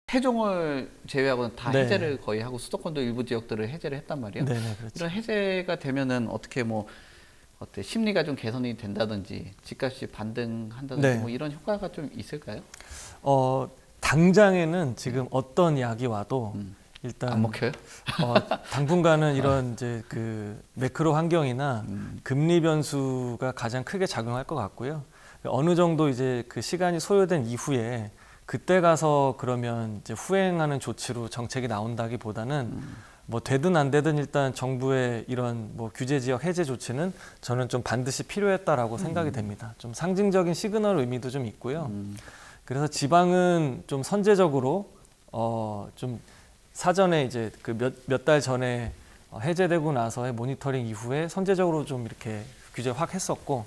세종을 제외하고는 다 네. 해제를 거의 하고 수도권도 일부 지역들을 해제를 했단 말이에요. 네네, 그렇죠. 이런 해제가 되면은 어떻게 뭐 어때 심리가 좀 개선이 된다든지 집값이 반등한다든지 네. 뭐 이런 효과가 좀 있을까요? 당장에는 지금 어떤 약이 와도 안 일단 먹혀요? 당분간은 이런 이제 그 매크로 환경이나 금리 변수가 가장 크게 작용할 것 같고요. 어느 정도 이제 그 시간이 소요된 이후에 그때 가서 그러면 이제 후행하는 조치로 정책이 나온다기보다는 뭐 되든 안 되든 일단 정부의 이런 뭐 규제 지역 해제 조치는 저는 좀 반드시 필요했다라고 생각이 됩니다. 좀 상징적인 시그널 의미도 좀 있고요. 그래서 지방은 좀 선제적으로 좀 사전에 이제 그 몇 달 전에 해제되고 나서의 모니터링 이후에 선제적으로 좀 이렇게 규제 확 했었고,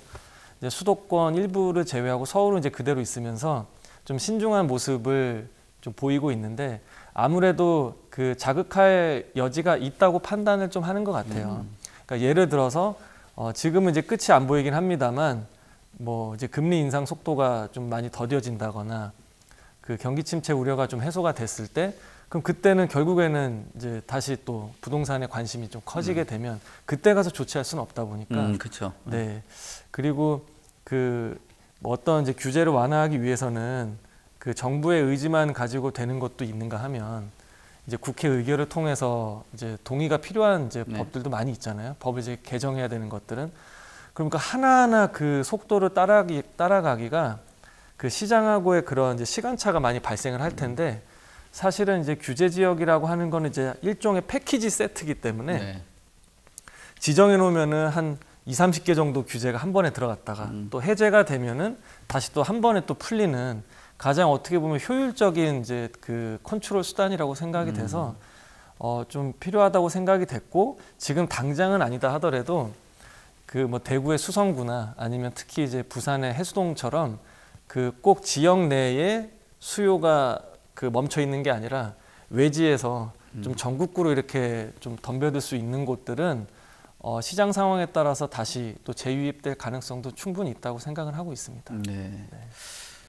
이제 수도권 일부를 제외하고 서울은 이제 그대로 있으면서 좀 신중한 모습을 좀 보이고 있는데, 아무래도 그 자극할 여지가 있다고 판단을 좀 하는 것 같아요. 그러니까 예를 들어서 지금은 이제 끝이 안 보이긴 합니다만, 뭐 이제 금리 인상 속도가 좀 많이 더뎌진다거나 그 경기 침체 우려가 좀 해소가 됐을 때, 그럼 그때는 결국에는 이제 다시 또 부동산에 관심이 좀 커지게 되면 그때 가서 조치할 수는 없다 보니까. 그렇죠. 네. 그리고 그 뭐 어떤 이제 규제를 완화하기 위해서는 그 정부의 의지만 가지고 되는 것도 있는가 하면 이제 국회 의결을 통해서 이제 동의가 필요한 이제 네. 법들도 많이 있잖아요. 법을 이제 개정해야 되는 것들은. 그러니까 하나하나 그 속도를 따라가기가 그 시장하고의 그런 이제 시간차가 많이 발생을 할 텐데, 사실은 이제 규제 지역이라고 하는 거는 이제 일종의 패키지 세트이기 때문에 네. 지정해 놓으면은 한 20, 30개 정도 규제가 한 번에 들어갔다가 또 해제가 되면은 다시 또 한 번에 또 풀리는 가장 어떻게 보면 효율적인 이제 그 컨트롤 수단이라고 생각이 돼서 좀 필요하다고 생각이 됐고, 지금 당장은 아니다 하더라도 그 뭐 대구의 수성구나 아니면 특히 이제 부산의 해수동처럼 그 꼭 지역 내에 수요가 그 멈춰 있는 게 아니라 외지에서 좀 전국구로 이렇게 좀 덤벼들 수 있는 곳들은 시장 상황에 따라서 다시 또 재유입될 가능성도 충분히 있다고 생각을 하고 있습니다. 네. 네.